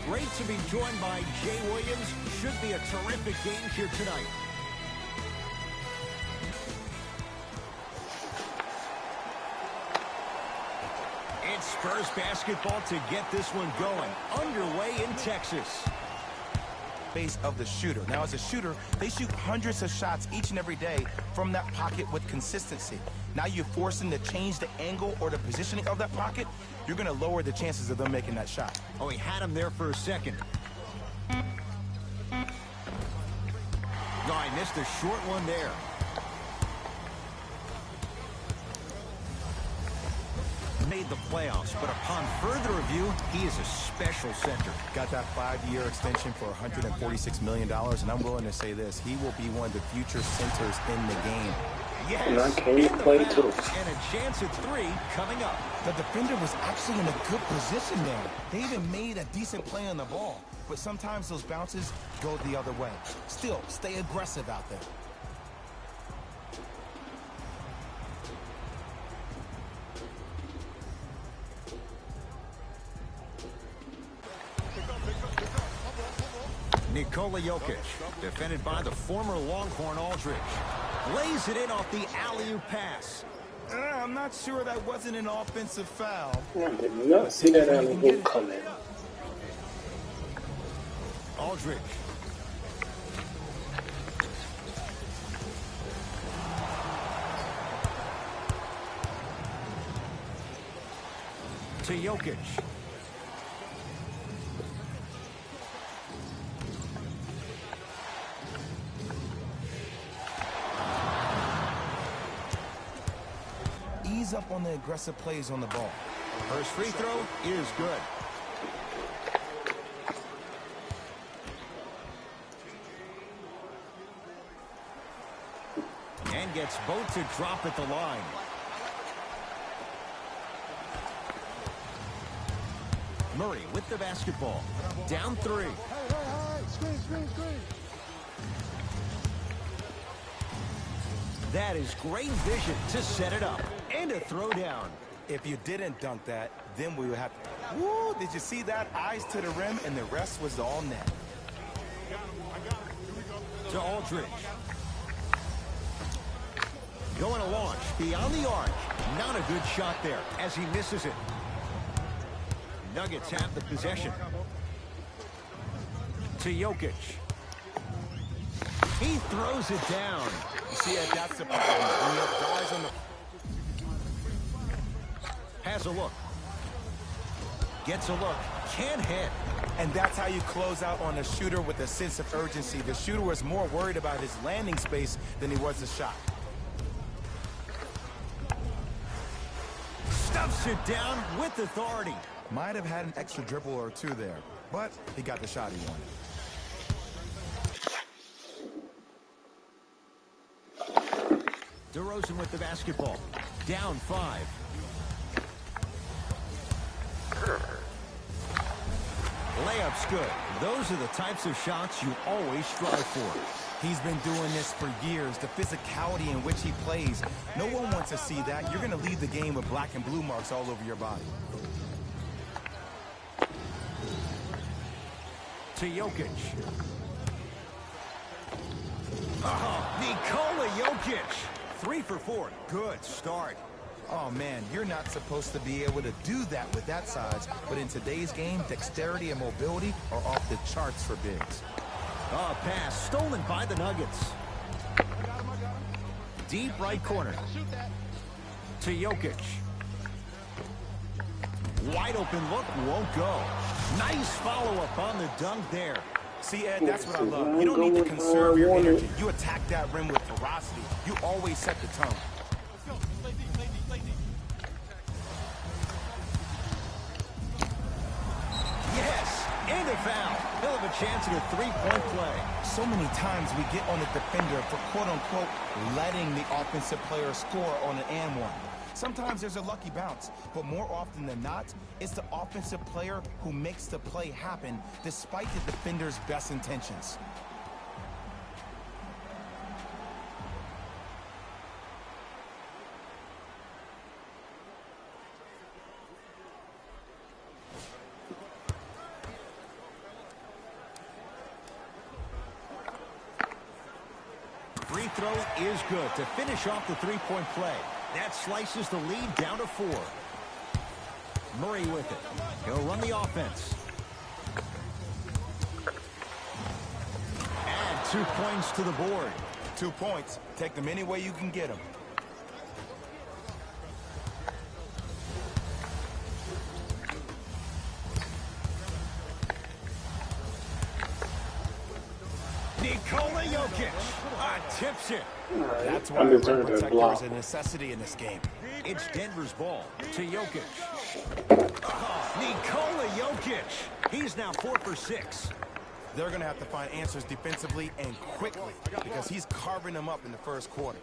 Great to be joined by Jay Williams. Should be a terrific game here tonight. It's Spurs basketball to get this one going. Underway in Texas. Base of the shooter. Now, as a shooter, they shoot hundreds of shots each and every day from that pocket with consistency. Now you force them to change the angle or the positioning of that pocket, you're going to lower the chances of them making that shot. Oh, he had him there for a second. No, I missed a short one there. Made the playoffs, but upon further review, he is a special center. Got that 5-year extension for $146 million, and I'm willing to say this, he will be one of the future centers in the game. Yes, can you play too? And a chance at 3 coming up. The defender was actually in a good position there. They even made a decent play on the ball, but sometimes those bounces go the other way. Still, stay aggressive out there. Nikola Jokic, defended by the former Longhorn Aldridge. Lays it in off the alley-oop pass. I'm not sure that wasn't an offensive foul. I did not see that alley-oop coming. Aldridge. To Jokic. Ease up on the aggressive plays on the ball. First free throw is good. And gets both to drop at the line. Murray with the basketball. Down 3. That is great vision to set it up. And a throw down. If you didn't dunk that, then we would have to... Woo! Did you see that? Eyes to the rim, and the rest was all net. To Aldridge. Going to launch beyond the arc. Not a good shot there as he misses it. Nuggets have the possession. To Jokic. He throws it down. You see, that's the problem. When you have guys on the... Has a look. Gets a look. Can't hit. And that's how you close out on a shooter with a sense of urgency. The shooter was more worried about his landing space than he was the shot. Stuffs it down with authority. Might have had an extra dribble or 2 there, but he got the shot he wanted. DeRozan with the basketball. Down 5. Layup's good. Those are the types of shots you always strive for. He's been doing this for years. The physicality in which he plays. No one wants to see that. You're going to leave the game with black and blue marks all over your body. To Jokic. Nikola Jokic. 3 for 4. Good start. Oh, man, you're not supposed to be able to do that with that size. But in today's game, dexterity and mobility are off the charts for bigs. Pass stolen by the Nuggets. Deep right corner. To Jokic. Wide open look, won't go. Nice follow-up on the dunk there. See, Ed, that's what I love. You don't need to conserve your energy. You attack that rim with ferocity. You always set the tone. Yes, and a foul. He'll have a chance at a 3-point play. So many times we get on the defender for quote-unquote letting the offensive player score on an and one. Sometimes there's a lucky bounce, but more often than not, it's the offensive player who makes the play happen despite the defender's best intentions. throw is good to finish off the three-point play. That slices the lead down to 4. Murray with it. He'll run the offense. Add 2 points to the board. 2 points. Take them any way you can get them. Nikola Jokic tips it. That's why the rim protector is a necessity in this game. It's Denver's ball to Jokic. Nikola Jokic. He's now 4 for 6. They're going to have to find answers defensively and quickly because he's carving them up in the first quarter.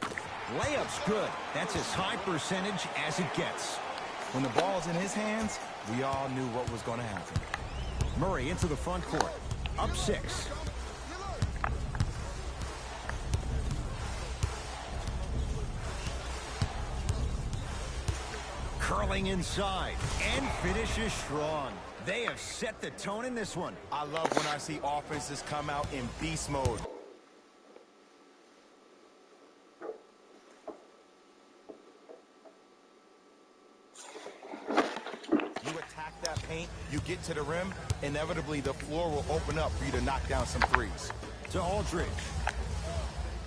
Layup's good. That's as high percentage as it gets. When the ball's in his hands, we all knew what was going to happen. Murray into the front court. Up 6. Curling inside and finishes strong. They have set the tone in this one. I love when I see offenses come out in beast mode. You attack that paint, you get to the rim, inevitably the floor will open up for you to knock down some threes. To Aldridge.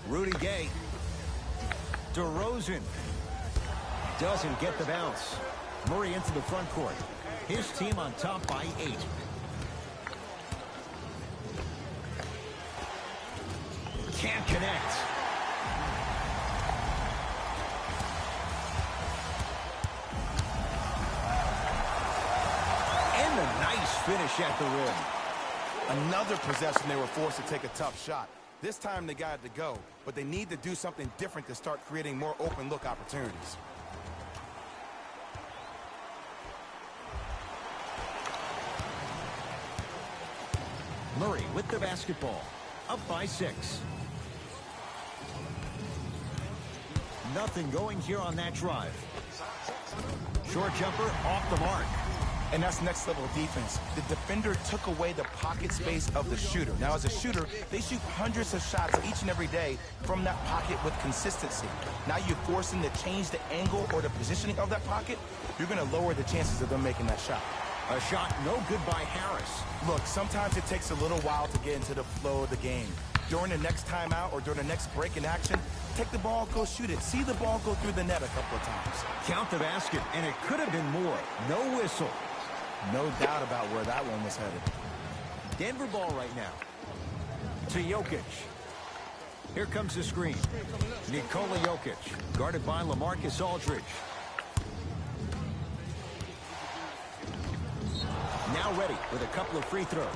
Rudy Gay. DeRozan. Doesn't get the bounce. Murray into the front court. His team on top by 8. Can't connect. And a nice finish at the rim. Another possession they were forced to take a tough shot. This time they got it to go, but they need to do something different to start creating more open look opportunities. Murray with the basketball. Up by 6. Nothing going here on that drive. Short jumper off the mark. And that's next level defense. The defender took away the pocket space of the shooter. Now, as a shooter, they shoot hundreds of shots each and every day from that pocket with consistency. Now you force them to change the angle or the positioning of that pocket, you're going to lower the chances of them making that shot. A shot no good by Harris. Look, sometimes it takes a little while to get into the flow of the game. During the next timeout or during the next break in action, take the ball, go shoot it. See the ball go through the net a couple of times. Count the basket, and it could have been more. No whistle. No doubt about where that one was headed. Denver ball right now. To Jokic. Here comes the screen. Nikola Jokic, guarded by LaMarcus Aldridge. Now ready with a couple of free throws.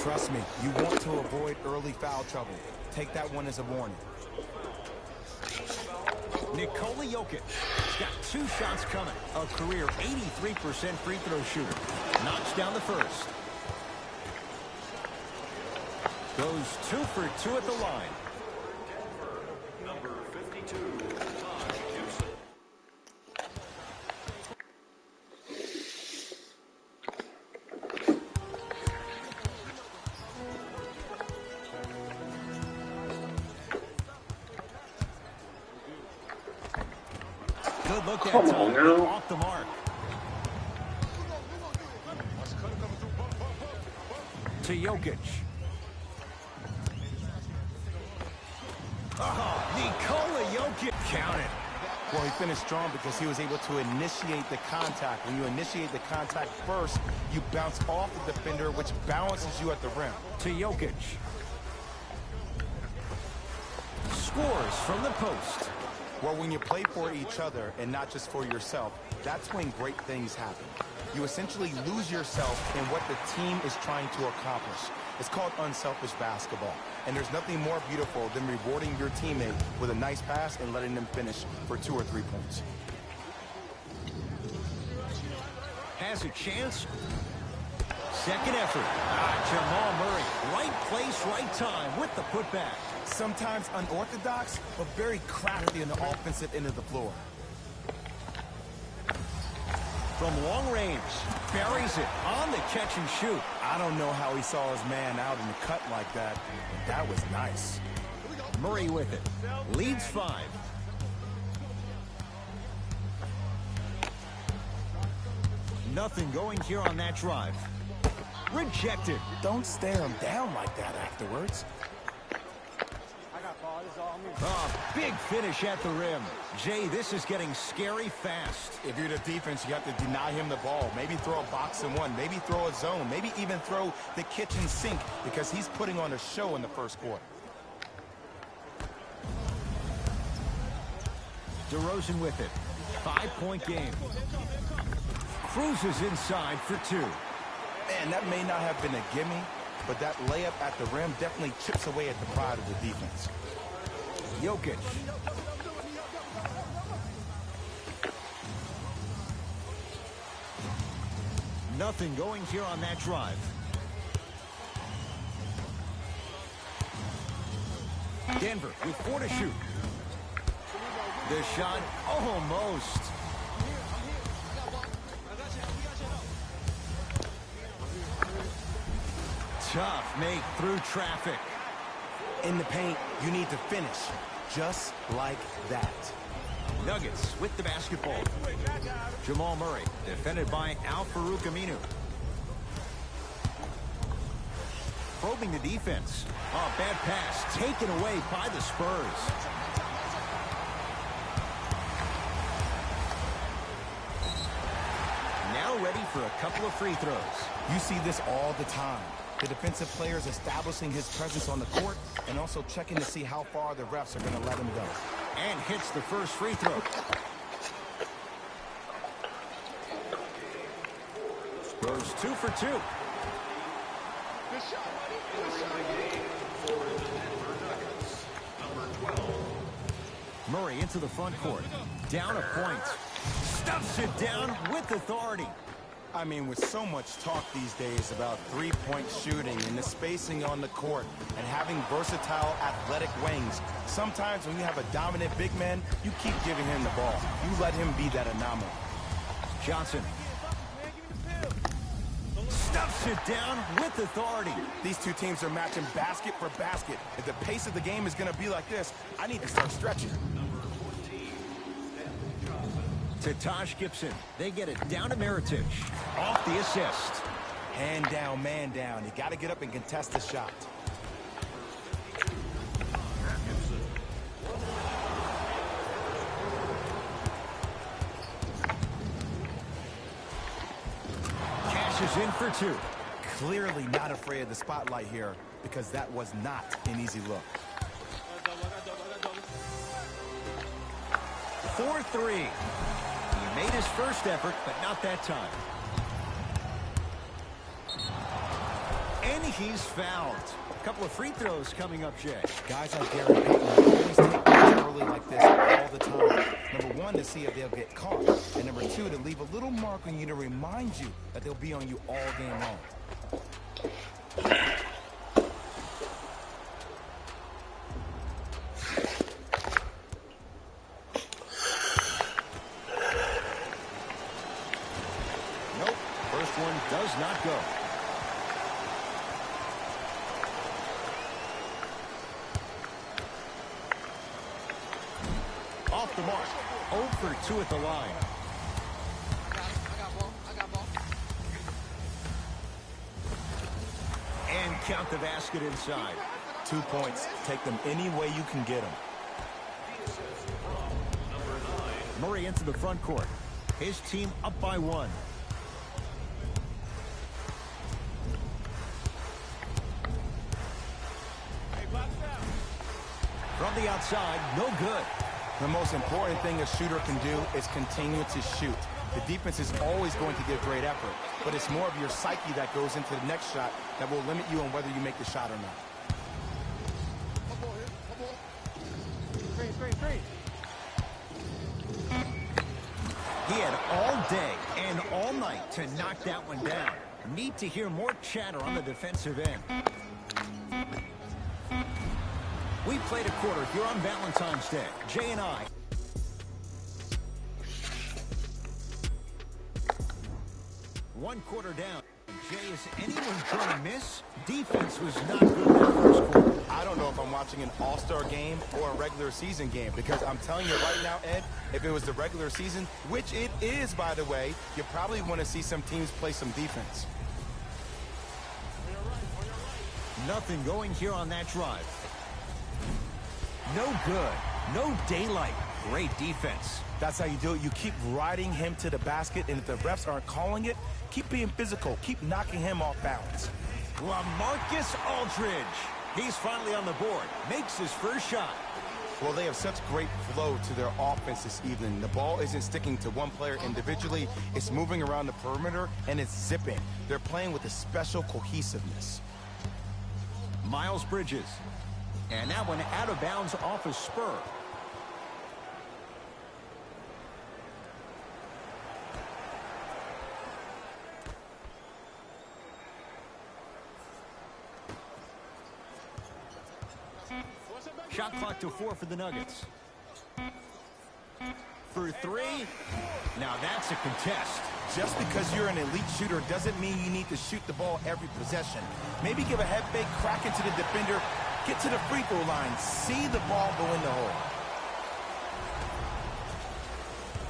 Trust me, you want to avoid early foul trouble. Take that one as a warning. Nikola Jokic has got 2 shots coming. A career 83% free throw shooter. Knocks down the first. Goes 2 for 2 at the line. Number 52. Good look Come that on time. now. Off the mark. To Jokic. Nikola Jokic. Count it. Well, he finished strong because he was able to initiate the contact. When you initiate the contact first, you bounce off the defender, which balances you at the rim. To Jokic. Scores from the post. Well, when you play for each other and not just for yourself, that's when great things happen. You essentially lose yourself in what the team is trying to accomplish. It's called unselfish basketball. And there's nothing more beautiful than rewarding your teammate with a nice pass and letting them finish for 2 or 3 points. Has a chance. Second effort. Jamal Murray. Right place, right time with the putback. Sometimes unorthodox, but very crafty in the offensive end of the floor. From long range, buries it on the catch and shoot. I don't know how he saw his man out in the cut like that, but that was nice. Murray with it. Leads 5. Nothing going here on that drive. Rejected. Don't stare him down like that afterwards. Oh, big finish at the rim. Jay, this is getting scary fast. If you're the defense, you have to deny him the ball. Maybe throw a box and one. Maybe throw a zone. Maybe even throw the kitchen sink because he's putting on a show in the first quarter. DeRozan with it. 5-point game. Cruises inside for 2. Man, that may not have been a gimme, but that layup at the rim definitely chips away at the pride of the defense. Jokic. Nothing going here on that drive. Denver with 4 to shoot. The shot almost. Tough make through traffic. In the paint, you need to finish just like that. Nuggets with the basketball. Jamal Murray, defended by Al-Farouq Aminu. Probing the defense. Oh, bad pass taken away by the Spurs. Now ready for a couple of free throws. You see this all the time. The defensive players establishing his presence on the court and also checking to see how far the refs are going to let him go. And hits the first free throw. Goes 2 for 2. Murray into the front court. Down a point. Stuffs it down with authority. I mean, with so much talk these days about three-point shooting and the spacing on the court and having versatile athletic wings, sometimes when you have a dominant big man, you keep giving him the ball. You let him be that anomaly. Johnson. Stuffs it down with authority. These two teams are matching basket for basket. If the pace of the game is going to be like this, I need to start stretching. To Taj Gibson. They get it down to Mirotic. Off the assist. Hand down, man down. You got to get up and contest the shot. Cashes in for 2. Clearly not afraid of the spotlight here because that was not an easy look. 4-3. He made his first effort, but not that time. And he's fouled. A couple of free throws coming up, Jay. Guys like Gary Payton always take things early like this all the time. Number one, to see if they'll get caught. And number two, to leave a little mark on you to remind you that they'll be on you all game long. Nope. First one does not go. Off the mark. 0 for 2 at the line. And count the basket inside. 2 points. Take them any way you can get them. Murray into the front court. His team up by 1. From the outside, no good. The most important thing a shooter can do is continue to shoot. The defense is always going to give great effort, but it's more of your psyche that goes into the next shot that will limit you on whether you make the shot or not. He had all day and all night to knock that one down. Need to hear more chatter on the defensive end. We played a quarter here on Valentine's Day. Jay and I. One quarter down. Jay, is anyone going to miss? Defense was not good in that first quarter. I don't know if I'm watching an all-star game or a regular season game, because I'm telling you right now, Ed, if it was the regular season, which it is, by the way, you probably want to see some teams play some defense. Nothing going here on that drive. No good. No daylight. Great defense. That's how you do it. You keep riding him to the basket, and if the refs aren't calling it, keep being physical. Keep knocking him off balance. LaMarcus Aldridge. He's finally on the board. Makes his first shot. Well, they have such great flow to their offense this evening. The ball isn't sticking to one player individually. It's moving around the perimeter, and it's zipping. They're playing with a special cohesiveness. Miles Bridges. And that one out of bounds off a spur. Shot clock to 4 for the Nuggets. For 3. Now that's a contest. Just because you're an elite shooter doesn't mean you need to shoot the ball every possession. Maybe give a head fake, crack into the defender, get to the free throw line, see the ball go in the hole.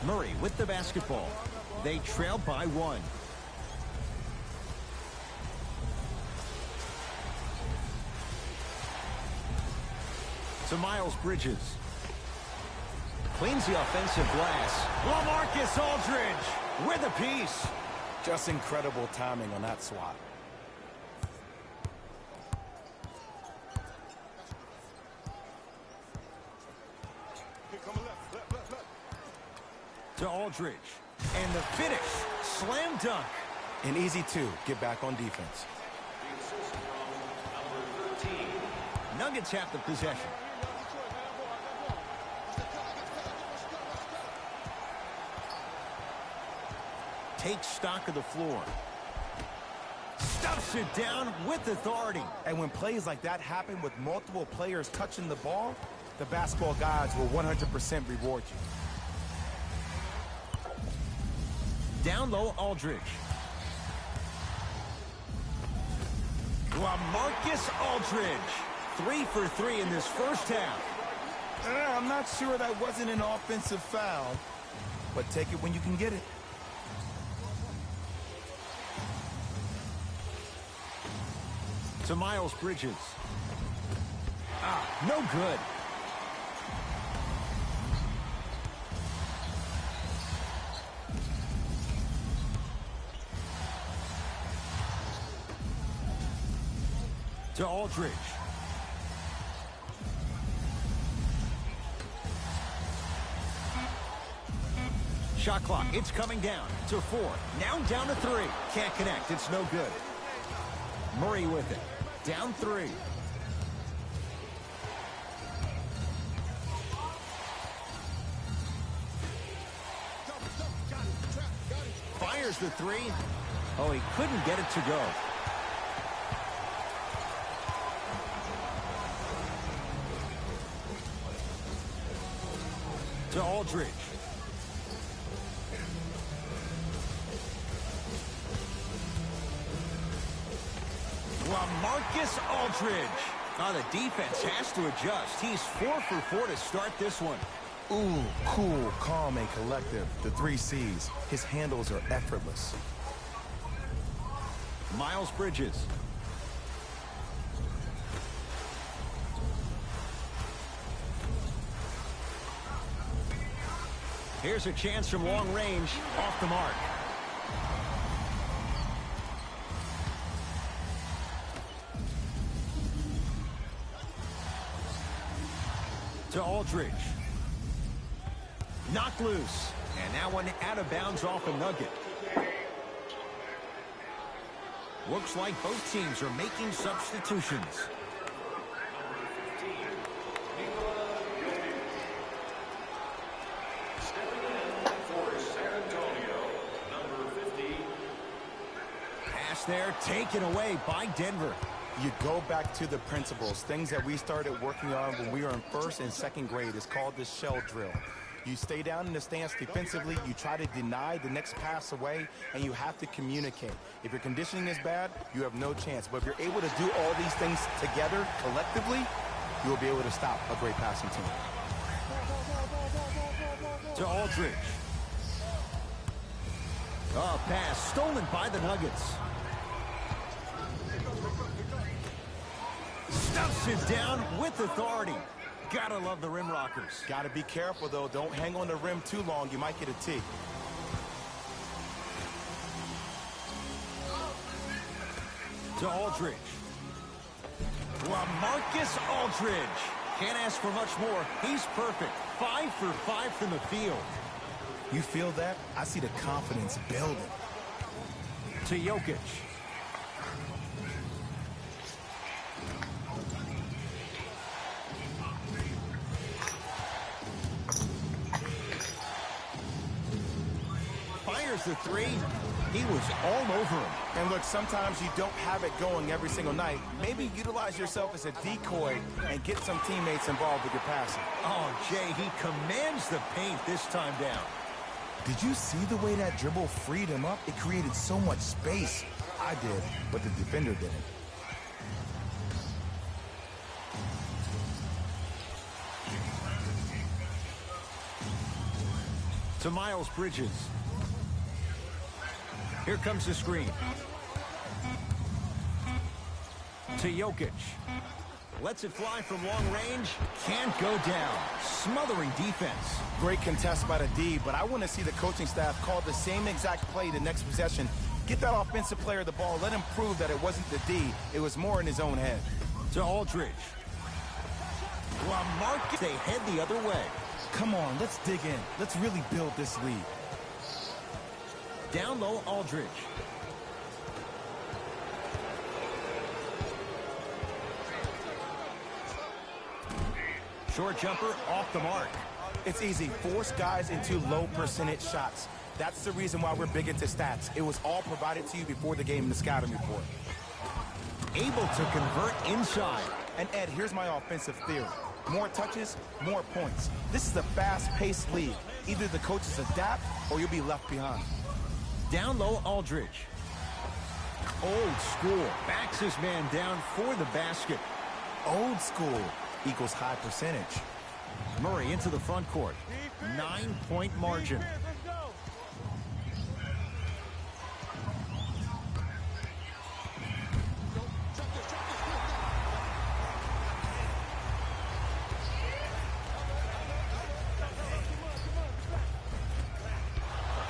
Murray with the basketball. They trail by 1. To Miles Bridges. Cleans the offensive glass. LaMarcus Aldridge with a piece. Just incredible timing on that swat. To Aldridge. And the finish. Slam dunk. An easy 2. Get back on defense. Nuggets have the possession. Takes stock of the floor. Stuffs it down with authority. And when plays like that happen with multiple players touching the ball, the basketball gods will 100% reward you. Down low, Aldridge. LaMarcus Aldridge. 3 for 3 in this first half. I'm not sure that wasn't an offensive foul, but take it when you can get it. To Miles Bridges. No good. To Aldridge. Shot clock, it's coming down to 4. Now down to 3. Can't connect, it's no good. Murray with it. Down 3. Fires the 3. Oh, he couldn't get it to go. To Aldridge. LaMarcus Aldridge. Now the defense has to adjust. He's 4 for 4 to start this one. Ooh, cool, calm, and collective. The 3 C's. His handles are effortless. Miles Bridges. Here's a chance from long range. Off the mark. To Aldridge. Knocked loose. And that one out of bounds off a Nugget. Looks like both teams are making substitutions. Stepping in for San Antonio, number 50. Pass there, taken away by Denver. You go back to the principles, things that we started working on when we were in 1st and 2nd grade. It's called the shell drill. You stay down in the stance defensively, you try to deny the next pass away, and you have to communicate. If your conditioning is bad, you have no chance. But if you're able to do all these things together, collectively, you'll be able to stop a great passing team. To Aldridge. Oh, pass stolen by the Nuggets. Stuffs it down with authority. Gotta love the rim rockers. Gotta be careful, though. Don't hang on the rim too long. You might get a tee. To Aldridge. LaMarcus Aldridge. Can't ask for much more. He's perfect. 5 for 5 from the field. You feel that? I see the confidence building. To Jokic. Fires the three. He was all over him. And look, sometimes you don't have it going every single night. Maybe utilize yourself as a decoy and get some teammates involved with your passing. Oh, Jay, he commands the paint this time down. Did you see the way that dribble freed him up? It created so much space. I did, but the defender didn't. To Miles Bridges. Here comes the screen. To Jokic. Lets it fly from long range. Can't go down. Smothering defense. Great contest by the D, but I want to see the coaching staff call the same exact play the next possession. Get that offensive player the ball. Let him prove that it wasn't the D. It was more in his own head. To Aldridge. LaMarcus, they head the other way. Come on, let's dig in. Let's really build this lead. Down low, Aldridge. Short jumper off the mark. It's easy. Force guys into low percentage shots. That's the reason why we're big into stats. It was all provided to you before the game in the scouting report. Able to convert inside. And Ed, here's my offensive theory. More touches, more points. This is a fast-paced league. Either the coaches adapt or you'll be left behind. Down low, Aldridge. Old school. Backs his man down for the basket. Old school equals high percentage. Murray into the front court. 9-point margin.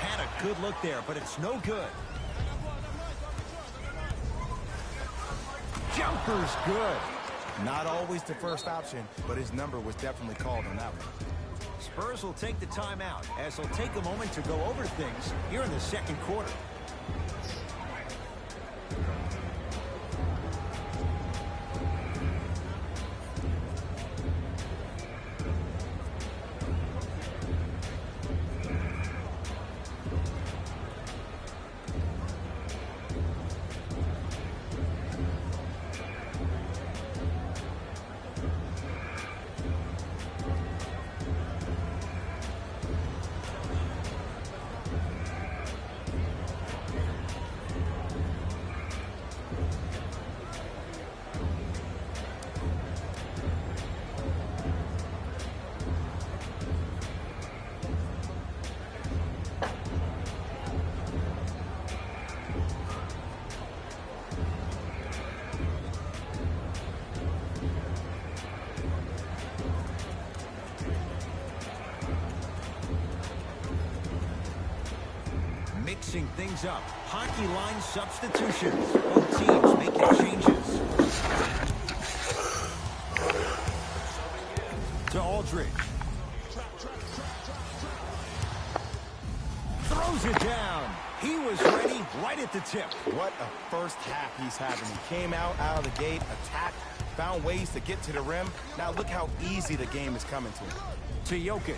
Had a good look there, but it's no good. Jumper's good. Not always the first option, but his number was definitely called on that one. Spurs will take the timeout as they'll take a moment to go over things here in the second quarter. Mixing things up. Hockey line substitutions. Both teams making changes. To Aldridge. Throws it down. He was ready right at the tip. What a first half he's having. He came out of the gate, attacked, found ways to get to the rim. Now look how easy the game is coming to him. To Jokic.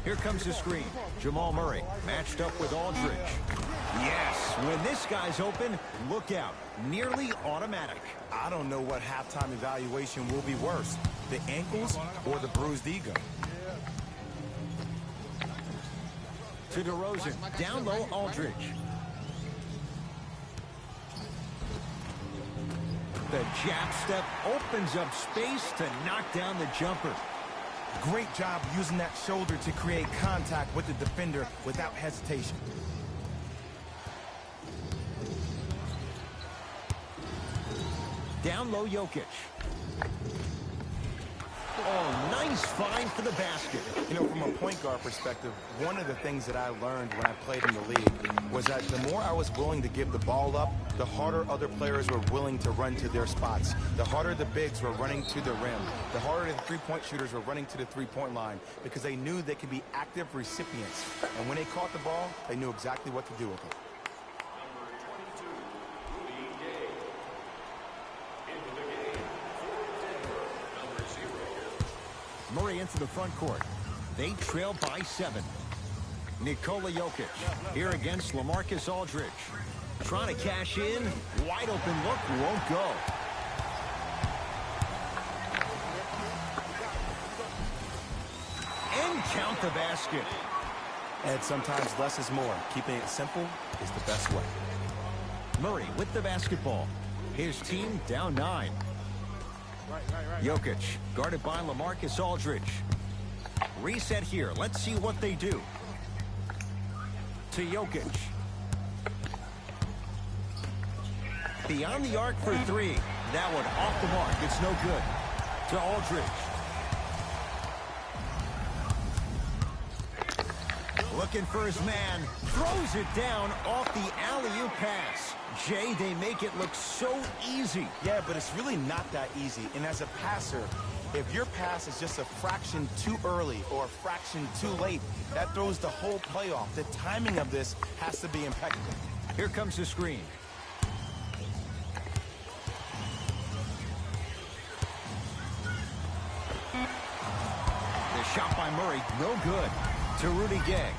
Here comes the screen. Jamal Murray matched up with Aldridge. Yes, when this guy's open, look out. Nearly automatic. I don't know what halftime evaluation will be worse, the ankles or the bruised ego. To DeRozan, down low Aldridge. The jab step opens up space to knock down the jumper. Great job using that shoulder to create contact with the defender without hesitation. Down low Jokic. Oh, nice find for the basket. You know, from a point guard perspective, one of the things that I learned when I played in the league was that the more I was willing to give the ball up, the harder other players were willing to run to their spots. The harder the bigs were running to the rim. The harder the three-point shooters were running to the three-point line because they knew they could be active recipients. And when they caught the ball, they knew exactly what to do with it. Murray into the front court. They trail by 7. Nikola Jokic here against LaMarcus Aldridge. Trying to cash in. Wide open look. Won't go. And count the basket. And sometimes less is more. Keeping it simple is the best way. Murray with the basketball. His team down 9. Jokic, guarded by LaMarcus Aldridge. Reset here. Let's see what they do. To Jokic. Beyond the arc for 3. That one off the mark. It's no good. To Aldridge. Looking for his man. Throws it down off the alley-oop pass. Jay, they make it look so easy. Yeah, but it's really not that easy. And as a passer, if your pass is just a fraction too early or a fraction too late, that throws the whole play off. The timing of this has to be impeccable. Here comes the screen. The shot by Murray, no good. To Rudy Gay.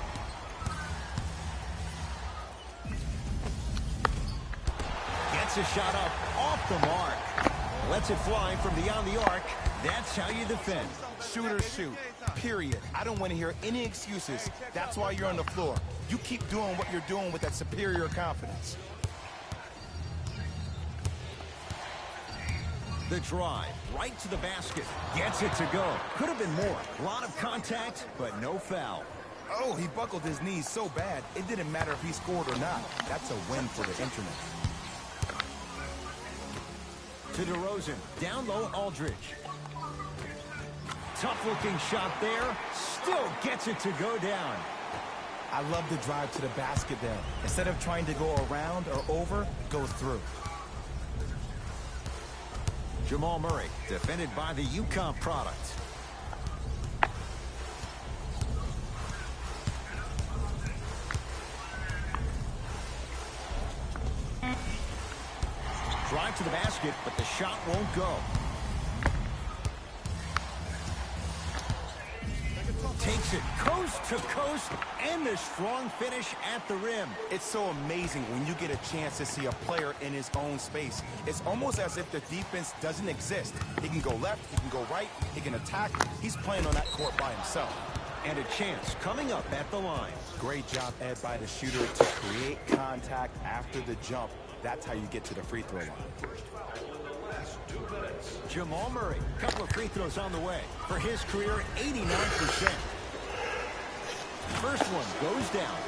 Gets a shot up off the mark. Lets it fly from beyond the arc. That's how you defend. Shooters shoot, period. I don't want to hear any excuses. That's why you're on the floor. You keep doing what you're doing with that superior confidence. The drive, right to the basket. Gets it to go. Could have been more. A lot of contact, but no foul. Oh, he buckled his knees so bad, it didn't matter if he scored or not. That's a win for the internet. To DeRozan, down low Aldridge. Tough-looking shot there. Still gets it to go down. I love the drive to the basket there. Instead of trying to go around or over, go through. Jamal Murray, defended by the UConn product. Drive to the basket, but the shot won't go. Takes it coast to coast, and the strong finish at the rim. It's so amazing when you get a chance to see a player in his own space. It's almost as if the defense doesn't exist. He can go left, he can go right, he can attack. He's playing on that court by himself. And a chance coming up at the line. Great job, Ed, by the shooter to create contact after the jump. That's how you get to the free throw line. Jamal Murray, couple of free throws on the way. For his career, 89%. First one goes down.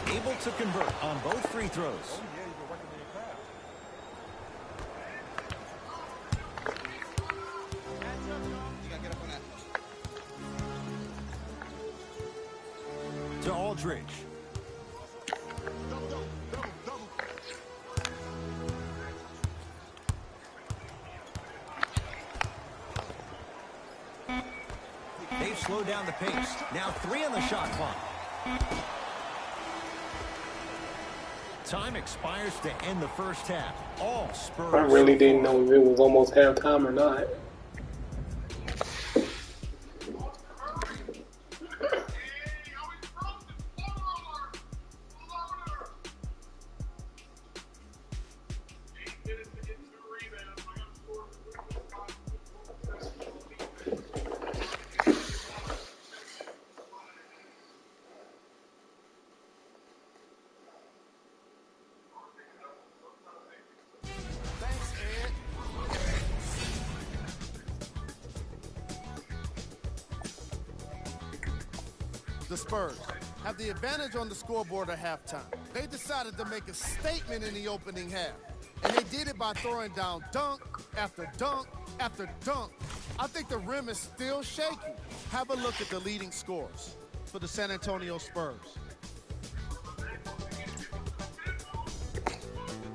Able to convert on both free throws. To Aldridge. They've slowed down the pace. Now 3 on the shot clock. Time expires to end the first half. All Spurs. I really didn't know if it was almost halftime or not. The Spurs have the advantage on the scoreboard at halftime. They decided to make a statement in the opening half, and they did it by throwing down dunk after dunk after dunk. I think the rim is still shaky. Have a look at the leading scores for the San Antonio Spurs.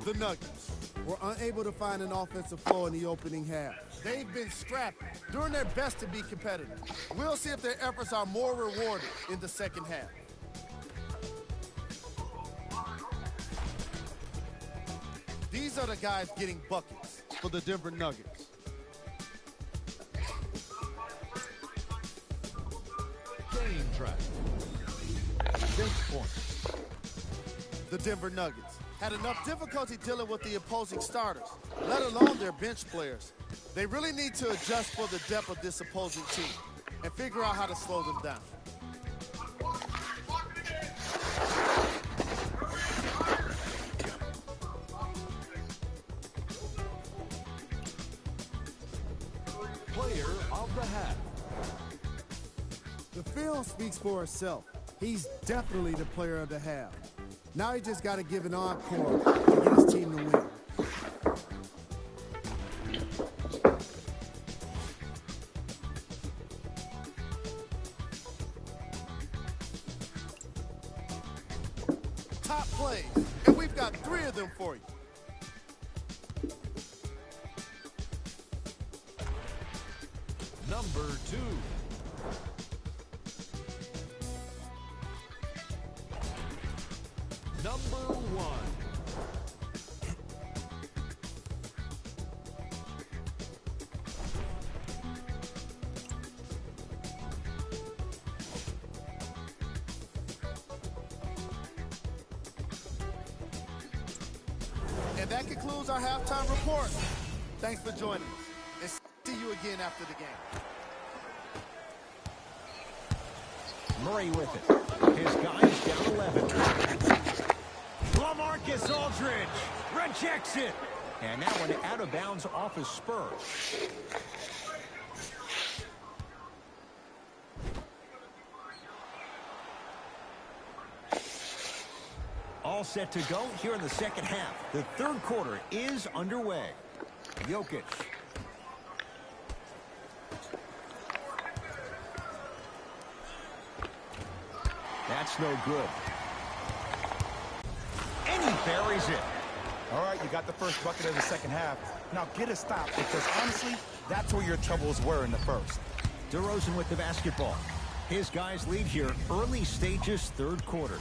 The Nuggets were unable to find an offensive flow in the opening half. They've been scrappy, doing their best to be competitive. We'll see if their efforts are more rewarded in the second half. These are the guys getting buckets for the Denver Nuggets. Game track. 6 points. The Denver Nuggets had enough difficulty dealing with the opposing starters, let alone their bench players. They really need to adjust for the depth of this opposing team and figure out how to slow them down. Player of the half. The film speaks for itself. He's definitely the player of the half. Now he just got to give an encore to get his team to win. Top plays, and we've got 3 of them for you. Number 2. Number 1. And that concludes our halftime report. Thanks for joining us, and see you again after the game. Murray with it. His guys down 11. LaMarcus Aldridge rejects it. And now an out of bounds off his spur. All set to go here in the second half. The third quarter is underway. Jokic. That's no good. And he buries it. All right, you got the first bucket of the second half. Now get a stop, because honestly, that's where your troubles were in the first. DeRozan with the basketball. His guys lead here early stages, third quarter.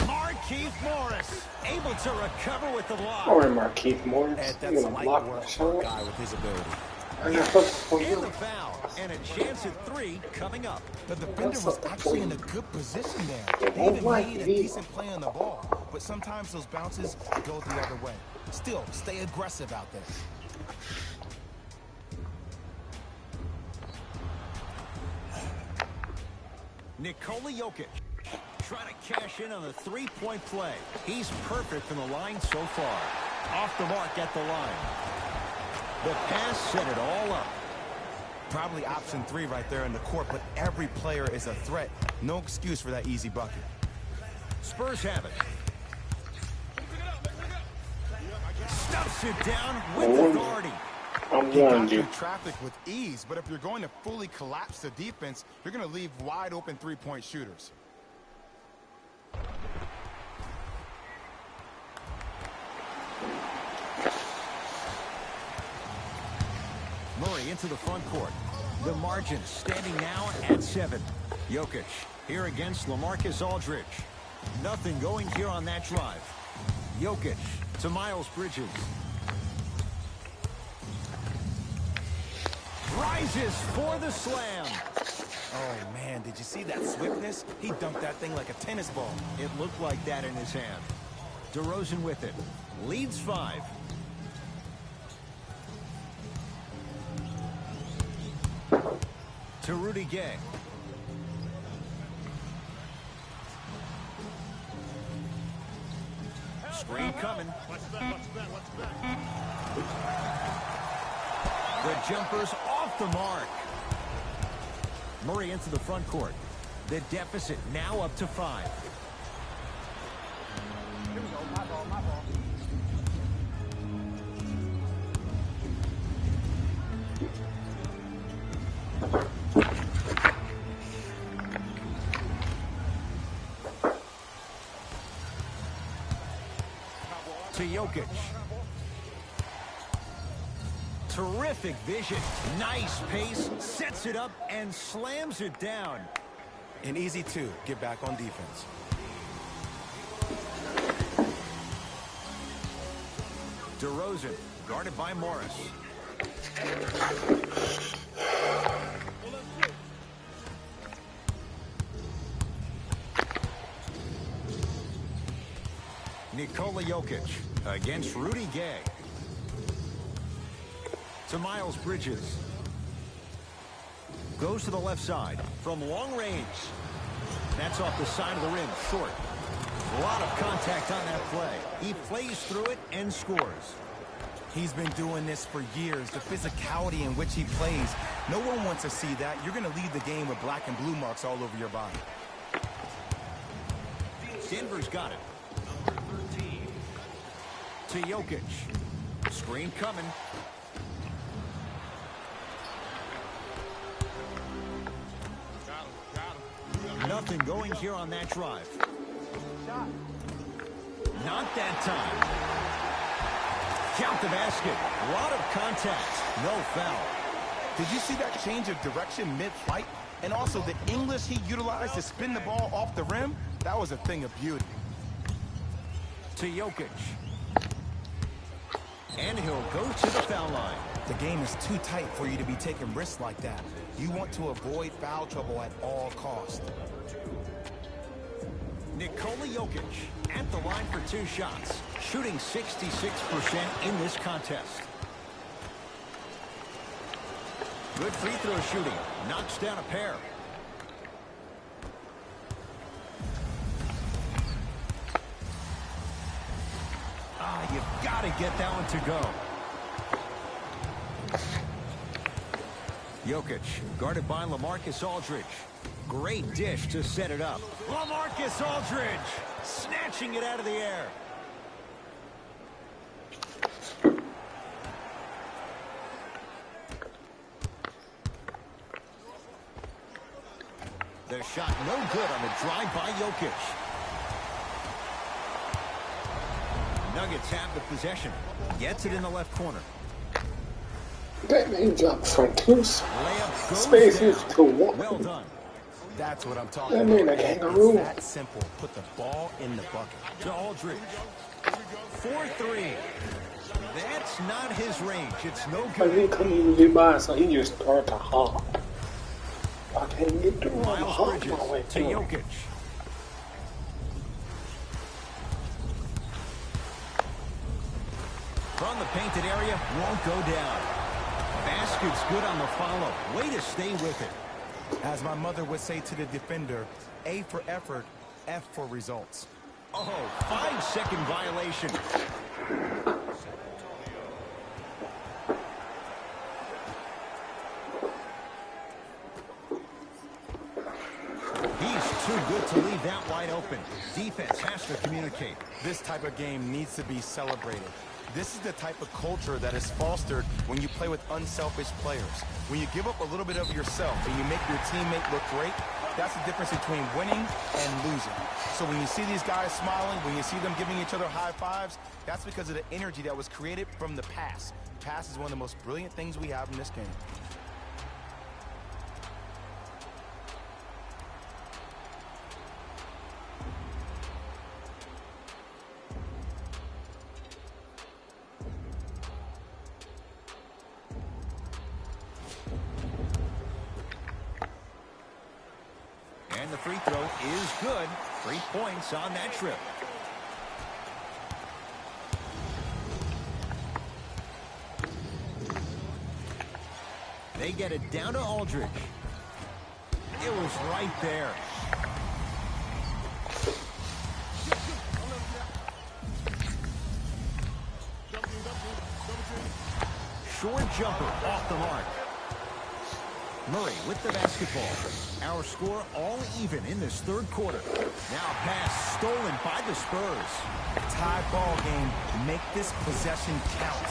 Markieff Morris able to recover with the block. All right, Markieff Morris. And I'm that's gonna light block work my for a shot. guy with his ability. I got fucking And the foul. And a chance at 3 coming up. The defender was actually in a good position there. They even made a decent play on the ball. But sometimes those bounces go the other way. Still, stay aggressive out there. Nikola Jokic trying to cash in on the three-point play. He's perfect from the line so far. Off the mark at the line. The pass set it all up. Probably option 3 right there in the court, but every player is a threat. No excuse for that easy bucket. Spurs have it. Stuffs it down with authority. I'm He warning got you. through traffic with ease, but if you're going to fully collapse the defense, you're going to leave wide open three-point shooters. Murray into the front court. The margin standing now at 7. Jokic here against LaMarcus Aldridge. Nothing going here on that drive. Jokic to Miles Bridges. Rises for the slam. Oh, man, did you see that swiftness? He dunked that thing like a tennis ball. It looked like that in his hand. DeRozan with it. Leads 5. To Rudy Gay. Screen coming. The jumper's off off the mark. Murray into the front court. The deficit now up to 5. Here we go. My ball, my ball. To Jokic. Terrific vision. Nice pace. Sets it up and slams it down. An easy 2. Get back on defense. DeRozan, guarded by Morris. Nikola Jokic against Rudy Gay. To Miles Bridges. Goes to the left side from long range. That's off the side of the rim, short. A lot of contact on that play. He plays through it and scores. He's been doing this for years. The physicality in which he plays, no one wants to see that. You're going to lead the game with black and blue marks all over your body. Denver's got it. To Jokic. Screen coming. Nothing going here on that drive. Not that time. Count the basket. A lot of contact. No foul. Did you see that change of direction mid-flight? And also the English he utilized to spin the ball off the rim? That was a thing of beauty. To Jokic. And he'll go to the foul line. The game is too tight for you to be taking risks like that. You want to avoid foul trouble at all costs. Nikola Jokic at the line for 2 shots, shooting 66% in this contest. Good free throw shooting, knocks down a pair. You've got to get that one to go. Jokic, guarded by LaMarcus Aldridge. Great dish to set it up. LaMarcus Aldridge, snatching it out of the air. The shot no good on the drive by Jokic. Nuggets have the possession. Gets it in the left corner. That means up from 2 Layup goes spaces down. to 1. Well done. That's what I'm talking That about. mean a It's kangaroo. that simple. Put the ball in the bucket. To Aldridge. 4-3. That's not his range. It's no But good. he couldn't do by, so he just started to hop. I can't get to him. Miles Hop Bridges my way to to him. Jokic. From the painted area, won't go down. Basket's good on the follow. Way to stay with it. As my mother would say to the defender, A for effort, F for results. Oh, 5-second violation. He's too good to leave that wide open. Defense has to communicate. This type of game needs to be celebrated. This is the type of culture that is fostered when you play with unselfish players. When you give up a little bit of yourself and you make your teammate look great, that's the difference between winning and losing. So when you see these guys smiling, when you see them giving each other high fives, that's because of the energy that was created from the pass. Pass is one of the most brilliant things we have in this game. And the free throw is good. 3 points on that trip. They get it down to Aldridge. It was right there. Short jumper off the mark. Murray with the basketball. Our score all even in this third quarter. Now pass stolen by the Spurs. Tie ball game. Make this possession count.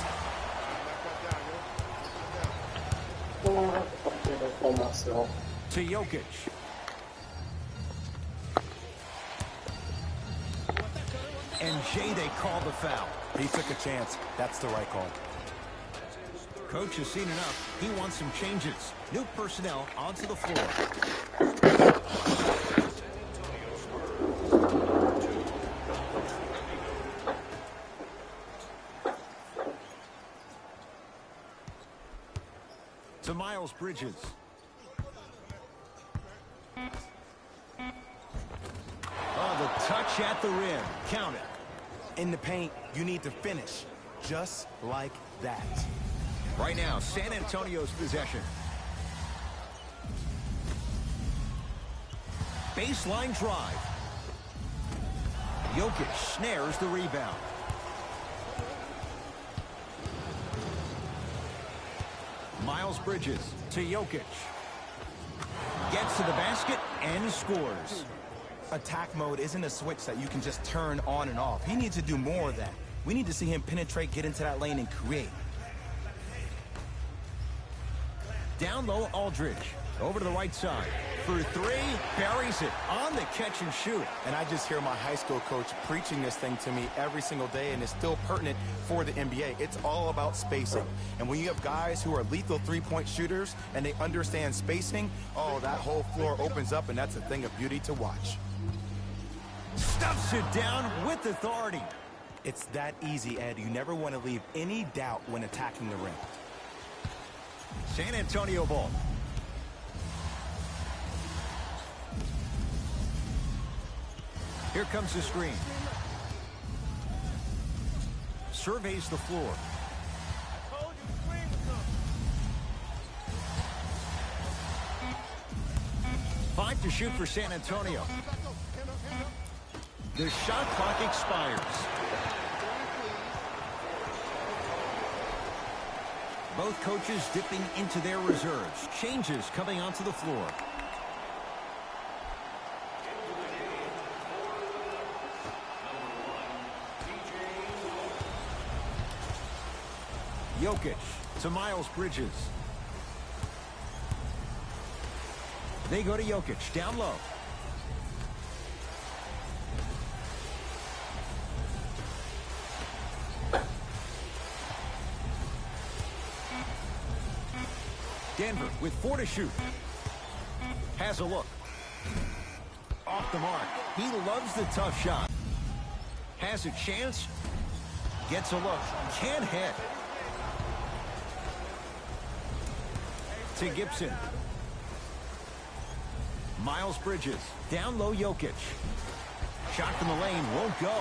To Jokic. And Jay, they call the foul. He took a chance. That's the right call. Coach has seen enough. He wants some changes. New personnel onto the floor. To Miles Bridges. Oh, the touch at the rim. Count it. In the paint, you need to finish. Just like that. Right now, San Antonio's possession. Baseline drive. Jokic snares the rebound. Miles Bridges to Jokic. Gets to the basket and scores. Attack mode isn't a switch that you can just turn on and off. He needs to do more of that. We need to see him penetrate, get into that lane, and create. Down low, Aldridge. Over to the right side. For three, buries it on the catch and shoot. And I just hear my high school coach preaching this thing to me every single day, and it's still pertinent for the NBA. It's all about spacing. And when you have guys who are lethal three-point shooters and they understand spacing, oh, that whole floor opens up, and that's a thing of beauty to watch. Stuffs it down with authority. It's that easy, Ed. You never want to leave any doubt when attacking the rim. San Antonio ball. Here comes the screen. Surveys the floor. 5 to shoot for San Antonio. The shot clock expires. Both coaches dipping into their reserves. Changes coming onto the floor. Jokic to Miles Bridges. They go to Jokic, down low. Denver with 4 to shoot. Has a look. Off the mark. He loves the tough shot. Has a chance. Gets a look. Can't hit. To Gibson. Miles Bridges. Down low, Jokic. Shot from the lane. Won't go.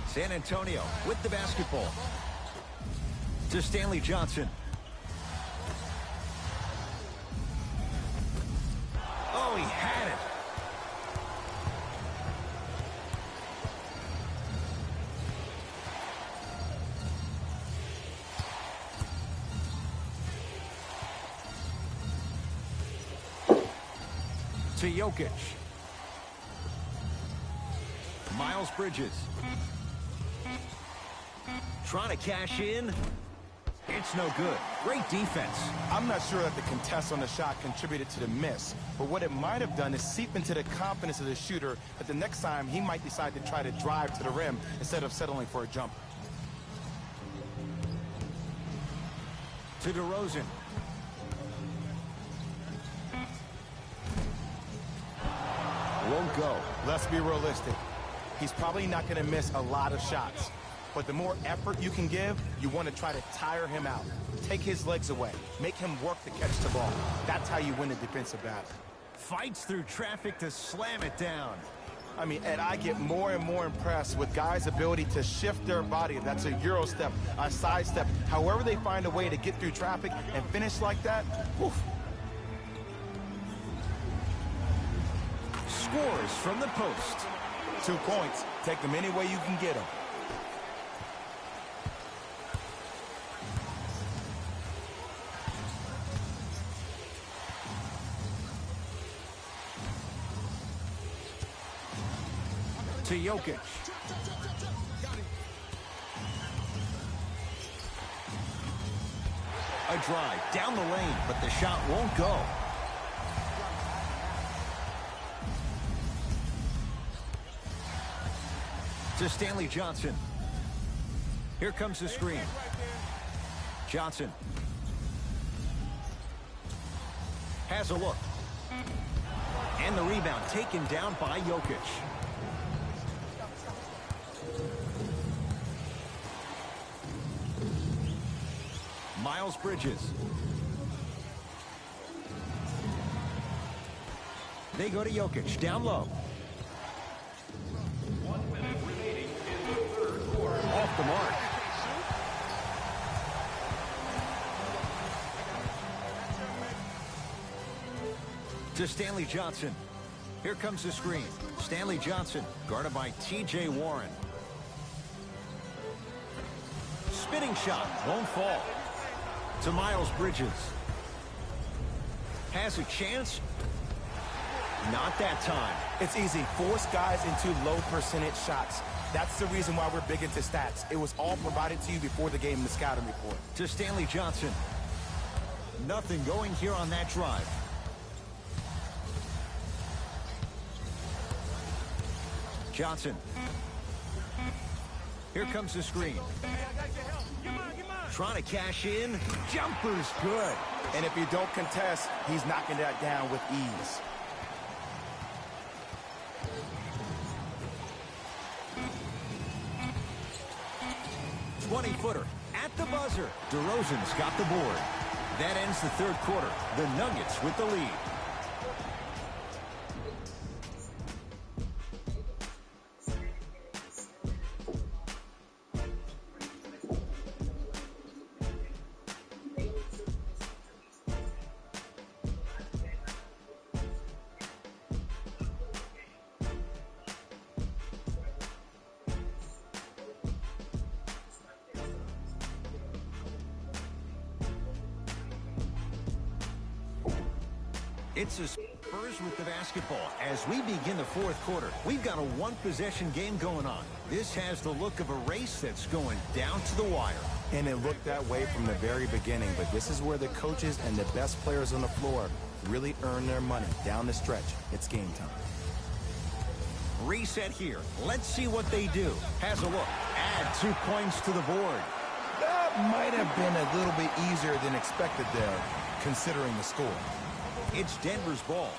San Antonio with the basketball. To Stanley Johnson. Oh, he had it. To Jokic. Miles Bridges. Trying to cash in. It's no good. Great defense. I'm not sure that the contest on the shot contributed to the miss, but what it might have done is seep into the confidence of the shooter that the next time he might decide to try to drive to the rim instead of settling for a jump. To DeRozan. Won't go. Let's be realistic. He's probably not going to miss a lot of shots. But the more effort you can give, you want to try to tire him out. Take his legs away. Make him work to catch the ball. That's how you win a defensive battle. Fights through traffic to slam it down. I mean, Ed, I get more and more impressed with guys' ability to shift their body. That's a Euro step, a side step. However they find a way to get through traffic and finish like that, woof. Scores from the post. 2 points. Take them any way you can get them. To Jokic. A drive down the lane, but the shot won't go. To Stanley Johnson. Here comes the screen. Johnson has a look. And the rebound taken down by Jokic. Miles Bridges. They go to Jokic, down low. 1 minute remaining in the third quarter. Off the mark. To Stanley Johnson. Here comes the screen. Stanley Johnson, guarded by T.J. Warren. Spinning shot, won't fall. To Miles Bridges. Has a chance. Not that time. It's easy. Force guys into low percentage shots. That's the reason why we're big into stats. It was all provided to you before the game in the scouting report. To Stanley Johnson. Nothing going here on that drive. Johnson. Here comes the screen. Trying to cash in. Jumper's good. And if you don't contest, he's knocking that down with ease. Footer at the buzzer. DeRozan's got the board. That ends the third quarter. The Nuggets with the lead. It's the Spurs with the basketball as we begin the fourth quarter. We've got a one-possession game going on. This has the look of a race that's going down to the wire. And it looked that way from the very beginning, but this is where the coaches and the best players on the floor really earn their money. Down the stretch, it's game time. Reset here. Let's see what they do. Has a look. Add 2 points to the board. That might have been a little bit easier than expected there, considering the score. It's Denver's ball.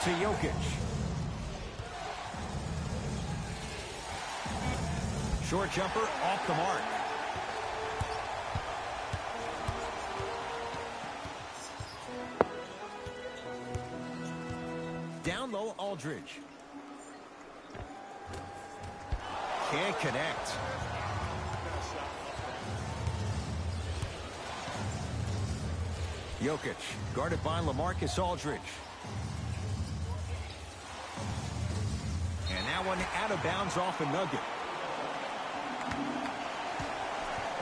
To Jokic. Short jumper off the mark. Down low, Aldridge. Can't connect. Jokic, guarded by LaMarcus Aldridge. And that one out of bounds off a nugget.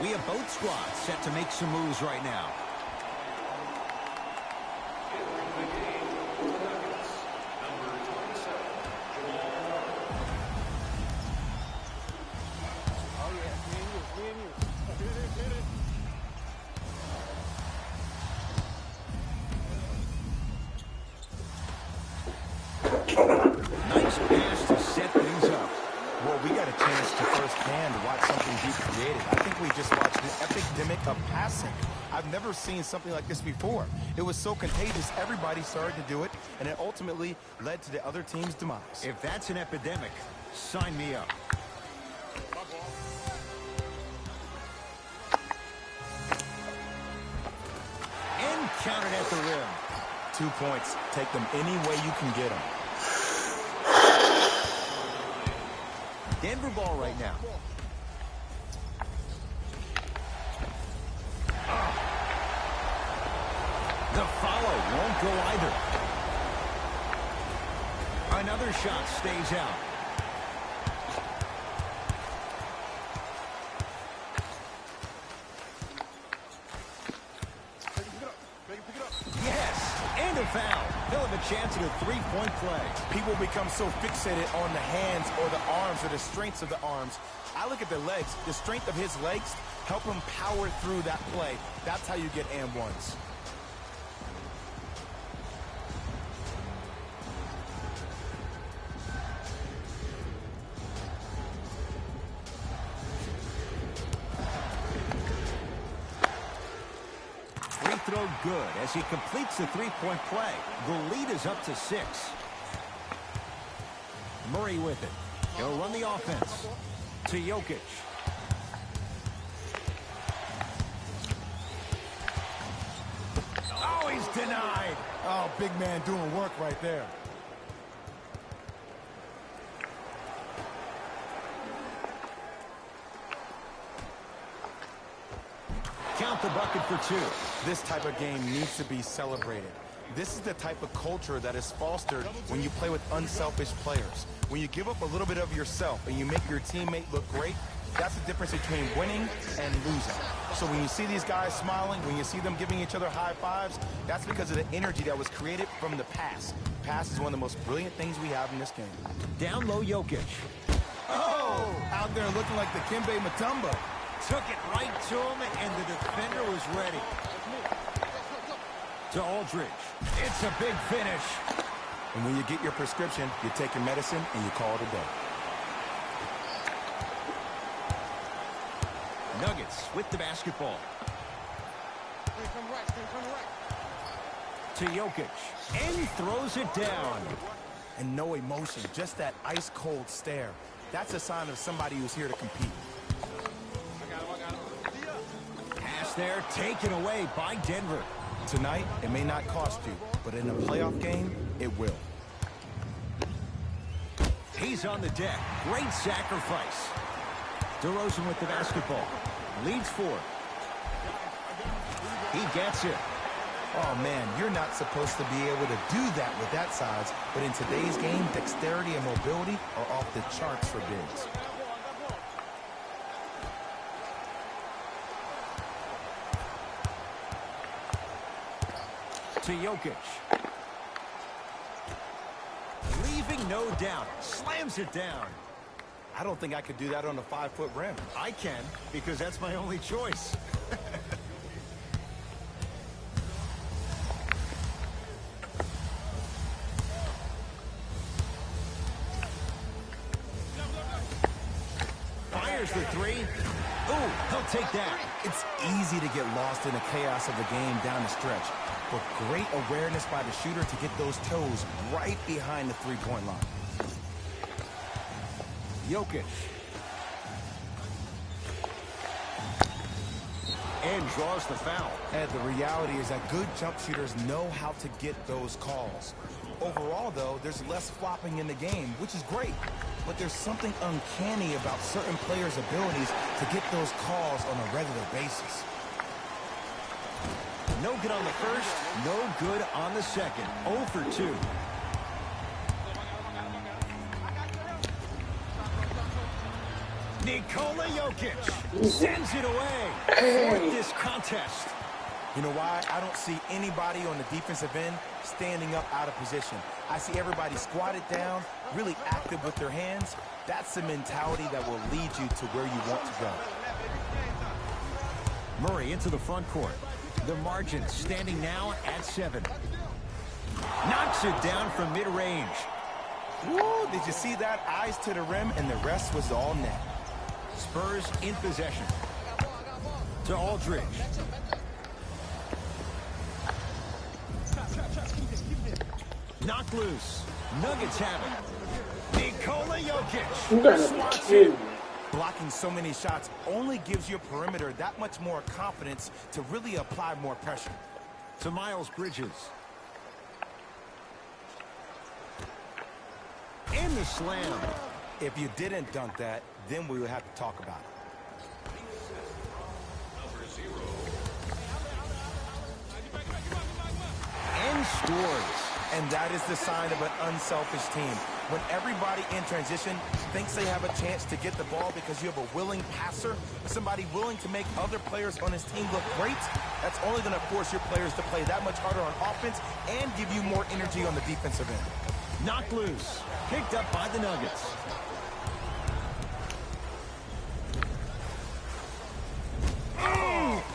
We have both squads set to make some moves right now. Entering the game for the Nuggets, number 27, Jamal. Oh, yeah. Me and you. Hit it. Nice pass to set things up. Well, we got a chance to firsthand watch something be created. I think we just watched an epidemic of passing. I've never seen something like this before. It was so contagious, everybody started to do it, and it ultimately led to the other team's demise. If that's an epidemic, sign me up. And counted at the rim. 2 points. Take them any way you can get them. Denver ball right now. The follow won't go either. Another shot stays out. foul. He'll have a chance at a three-point play. People become so fixated on the hands or the arms or the strengths of the arms. I look at the legs. The strength of his legs help him power through that play. That's how you get and ones. Free throw good as he completes the three-point play. The lead is up to 6. Murray with it. He'll run the offense to Jokic. Oh, he's denied. Oh, big man doing work right there. Count the bucket for 2. This type of game needs to be celebrated. This is the type of culture that is fostered when you play with unselfish players. When you give up a little bit of yourself and you make your teammate look great, that's the difference between winning and losing. So when you see these guys smiling, when you see them giving each other high fives, that's because of the energy that was created from the pass. Pass is one of the most brilliant things we have in this game. Down low, Jokic. Oh, out there looking like the Kimbe Mutombo. Took it right to him, and the defender was ready. To Aldridge. It's a big finish. And when you get your prescription, you take your medicine and you call it a day. Nuggets with the basketball. To Jokic. And throws it down. And no emotion, just that ice-cold stare. That's a sign of somebody who's here to compete. Pass there, taken away by Denver. Tonight, it may not cost you, but in a playoff game, it will. He's on the deck. Great sacrifice. DeRozan with the basketball. Leads 4. He gets it. Oh, man, you're not supposed to be able to do that with that size, but in today's game, dexterity and mobility are off the charts for bigs. To Jokic. Leaving no doubt. Slams it down. I don't think I could do that on a 5-foot rim. I can, because that's my only choice. Fires for 3. Ooh, he'll take that. It's easy to get lost in the chaos of the game down the stretch, but great awareness by the shooter to get those toes right behind the three-point line. Jokic. And draws the foul. And the reality is that good jump shooters know how to get those calls. Overall, though, there's less flopping in the game, which is great. But there's something uncanny about certain players' abilities to get those calls on a regular basis. No good on the first, no good on the second. 0 for 2. Nikola Jokic sends it away. Fourth this contest. You know why? I don't see anybody on the defensive end standing up out of position. I see everybody squatted down, really active with their hands. That's the mentality that will lead you to where you want to go. Murray into the front court. The margin standing now at 7. Knocks it down from mid-range. Woo, did you see that? Eyes to the rim, and the rest was all net. Spurs in possession. To Aldridge. Knocked loose. Nuggets have it. Nikola Jokic. You guys are Slots kidding it. me. Blocking so many shots only gives your perimeter that much more confidence to really apply more pressure. To Miles Bridges. And the slam. If you didn't dunk that, then we would have to talk about it. And scores. And that is the sign of an unselfish team. When everybody in transition thinks they have a chance to get the ball because you have a willing passer, somebody willing to make other players on his team look great, that's only going to force your players to play that much harder on offense and give you more energy on the defensive end. Knocked loose. Picked up by the Nuggets.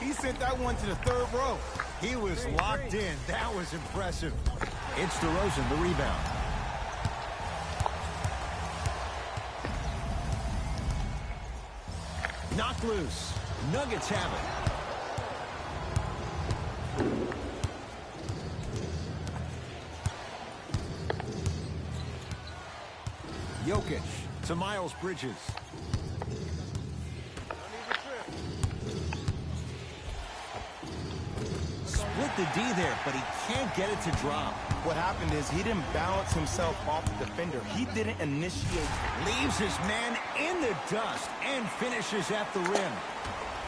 He sent that one to the third row. He was locked in. That was impressive. It's DeRozan, the rebound. Knocked loose. Nuggets have it. Jokic to Miles Bridges. Split the D there, but he can't get it to drop. What happened is he didn't balance himself off the defender. He didn't initiate. Leaves his man in the dust and finishes at the rim.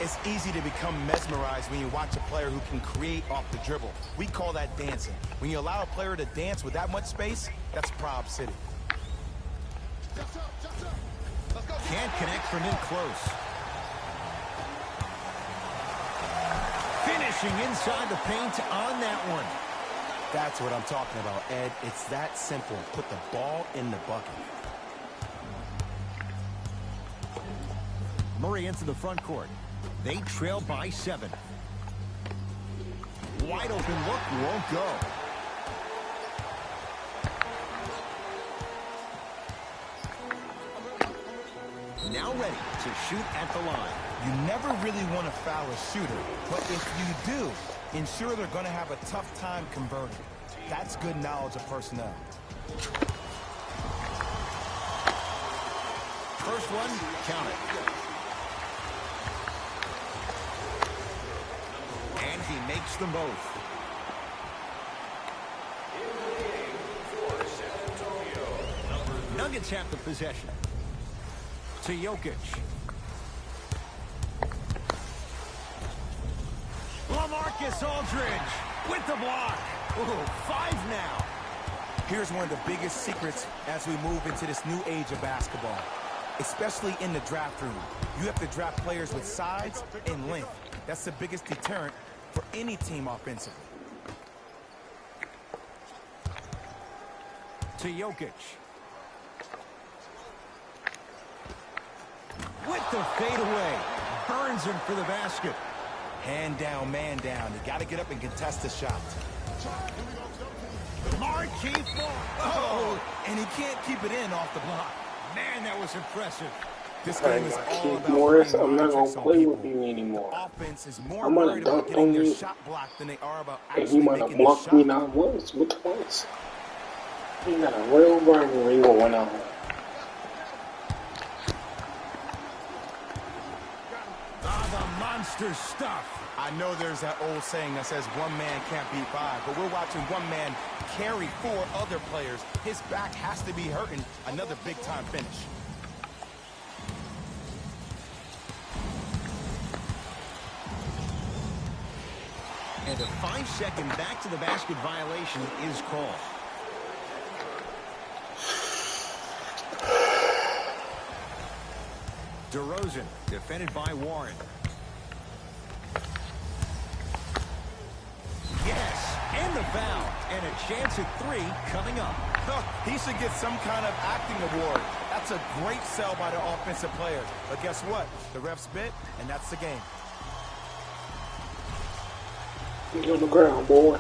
It's easy to become mesmerized when you watch a player who can create off the dribble. We call that dancing. When you allow a player to dance with that much space, that's Prob City. Can't connect from in close. Finishing inside the paint on that one. That's what I'm talking about, Ed. It's that simple. Put the ball in the bucket. Murray into the front court. They trail by 7. Wide open look won't go. Now ready to shoot at the line. You never really want to foul a shooter, but if you do, ensure they're going to have a tough time converting. That's good knowledge of personnel. First one, count it. And he makes them both. For San Antonio, Nuggets have the possession. To Jokic. LaMarcus Aldridge with the block. Ooh, 5 now. Here's one of the biggest secrets as we move into this new age of basketball, especially in the draft room. You have to draft players with size and length. That's the biggest deterrent for any team offensively. To Jokic. With the fadeaway. Burns him for the basket. Hand down, man down. You got to get up and contest the shot. Marquise ball. Oh, and he can't keep it in off the block. Man, that was impressive. This game is all Keith about Morris, playing I'm not tricks gonna on play people. with you anymore. The offense is more I'm gonna worried about dunk getting on their you. shot blocked than they are about And he actually might have making the blocked me shot. not once, but twice. He got a real rivalry going on. The monster stuff. I know there's that old saying that says one man can't beat 5, but we're watching one man carry 4 other players. His back has to be hurting. Another big-time finish. And a 5-second back-to-the-basket violation is called. DeRozan, defended by Warren. Yes, and the foul. And a chance at 3 coming up. He should get some kind of acting award. That's a great sell by the offensive player. But guess what? The refs bit, and that's the game. Get on the ground, boy.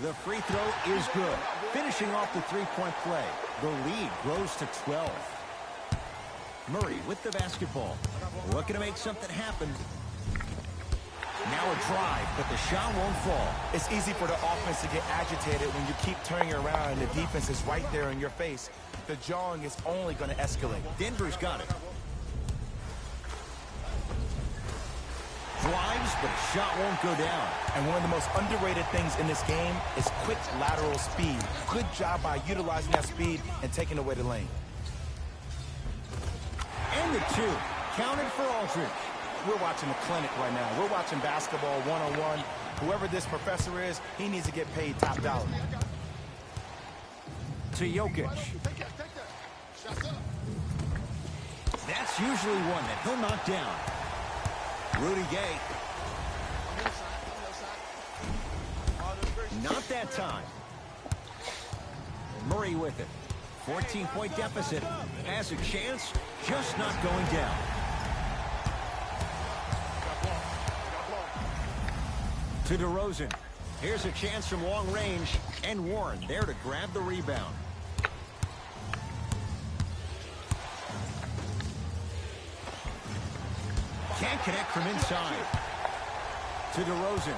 The free throw is good. Finishing off the three-point play. The lead grows to 12. Murray with the basketball. Looking to make something happen. Now a drive, but the shot won't fall. It's easy for the offense to get agitated when you keep turning around and the defense is right there in your face. The jawing is only going to escalate. Denver's got it. Drives, but a shot won't go down. And one of the most underrated things in this game is quick lateral speed. Good job by utilizing that speed and taking away the lane. And the 2. Counted for Aldridge. We're watching a clinic right now. We're watching basketball one-on-one. Whoever this professor is, he needs to get paid top dollar. To Jokic. That's usually one that he'll knock down. Rudy Gay. Not that time. Murray with it. 14-point deficit. Has a chance, just not going down. To DeRozan. Here's a chance from long range. And Warren there to grab the rebound. Can't connect from inside. To DeRozan.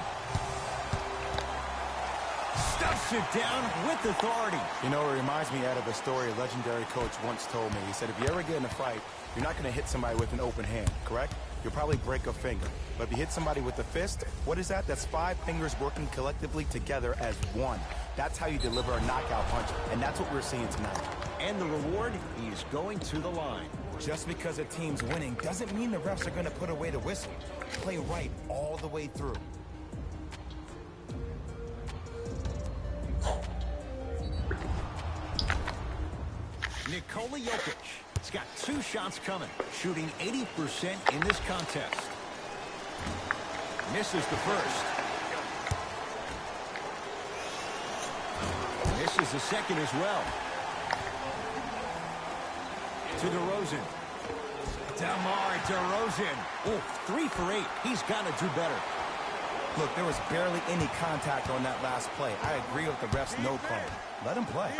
Stuffs it down with authority. You know, it reminds me of a story a legendary coach once told me. He said, if you ever get in a fight, you're not going to hit somebody with an open hand, correct? You'll probably break a finger. But if you hit somebody with a fist, what is that? That's 5 fingers working collectively together as one. That's how you deliver a knockout punch, and that's what we're seeing tonight. And the reward, he's going to the line. Just because a team's winning doesn't mean the refs are going to put away the whistle. Play right all the way through. Nikola Jokic. He's got 2 shots coming, shooting 80% in this contest. Misses the first. Misses the second as well. To DeRozan. DeMar DeRozan. Oh, 3 for 8. He's got to do better. Look, there was barely any contact on that last play. I agree with the refs' no call. Let him play.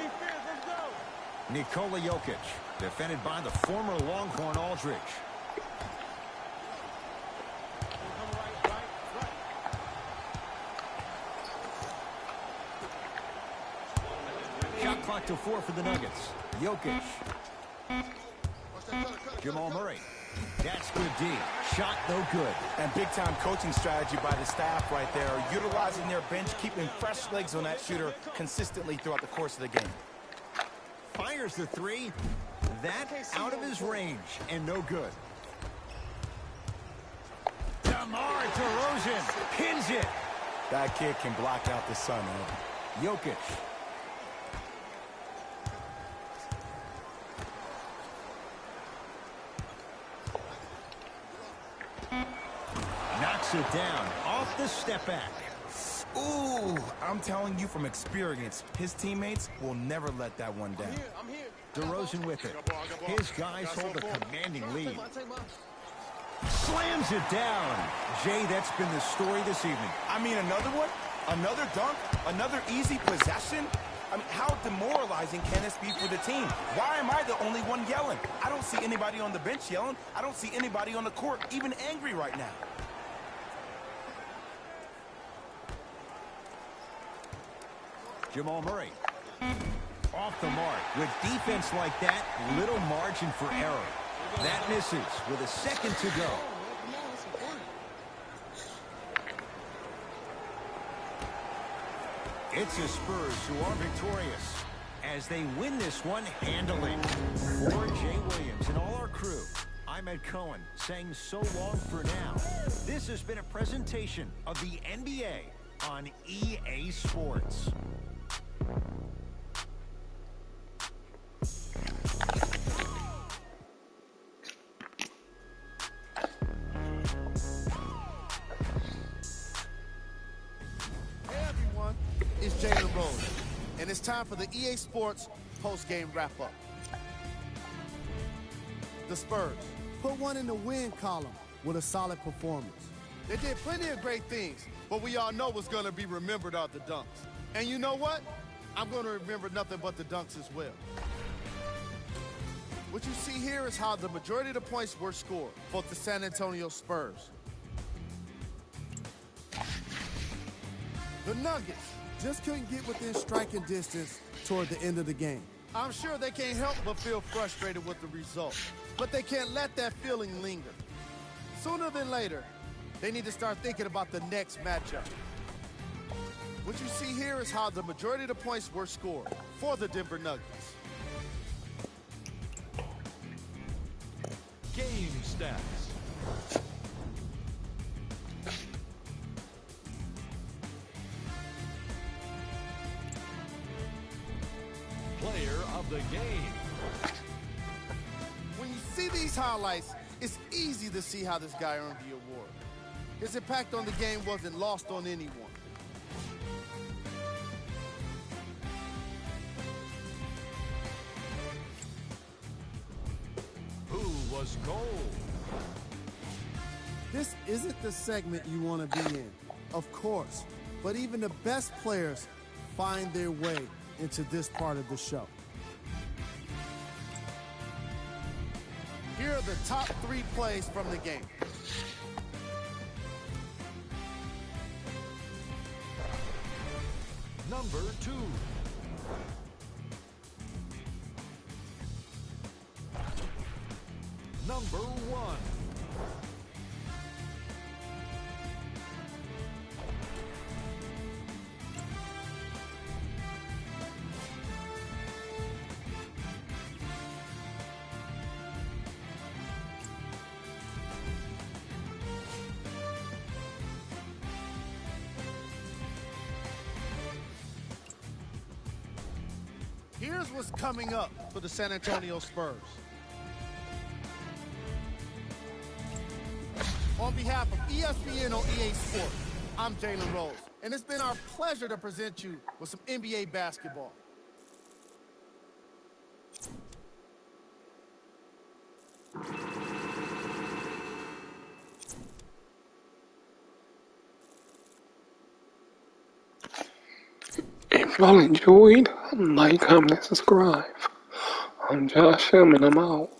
Nikola Jokic, defended by the former Longhorn Aldridge. Shot clock to 4 for the Nuggets. Jokic. Jamal Murray. That's good D. Shot no good. And big-time coaching strategy by the staff right there, utilizing their bench, keeping fresh legs on that shooter consistently throughout the course of the game. Fires the 3. That out of his range and no good. DeMar DeRozan pins it. That kid can block out the sun, man. Jokic. Knocks it down off the step back. Ooh, I'm telling you from experience, his teammates will never let that one down. I'm here. DeRozan with it. His guys hold a commanding lead. Slams it down. Jay, that's been the story this evening. I mean, another one? Another dunk? Another easy possession? I mean, how demoralizing can this be for the team? Why am I the only one yelling? I don't see anybody on the bench yelling. I don't see anybody on the court even angry right now. Jamal Murray. Off the mark. With defense like that, little margin for error. That misses with a second to go. It's the Spurs who are victorious as they win this one handily. For Jay Williams and all our crew, I'm Ed Cohen saying so long for now. This has been a presentation of the NBA on EA Sports. It's Jalen Rose, and it's time for the EA Sports post-game wrap-up. The Spurs put one in the win column with a solid performance. They did plenty of great things, but we all know what's going to be remembered are the dunks. And you know what? I'm going to remember nothing but the dunks as well. What you see here is how the majority of the points were scored for the San Antonio Spurs. The Nuggets just couldn't get within striking distance toward the end of the game. I'm sure they can't help but feel frustrated with the result, but they can't let that feeling linger. Sooner than later, they need to start thinking about the next matchup. What you see here is how the majority of the points were scored for the Denver Nuggets. stats. Player of the game. When you see these highlights, it's easy to see how this guy earned the award. His impact on the game wasn't lost on anyone. Who was gold? This isn't the segment you want to be in, of course, but even the best players find their way into this part of the show. Here are the top 3 plays from the game. Number 2. Number 1. Here's what's coming up for the San Antonio Spurs. On behalf of ESPN on EA Sports, I'm Jalen Rose, and it's been our pleasure to present you with some NBA basketball. If y'all enjoyed, like, comment, and subscribe. I'm Josh Hillman, I'm out.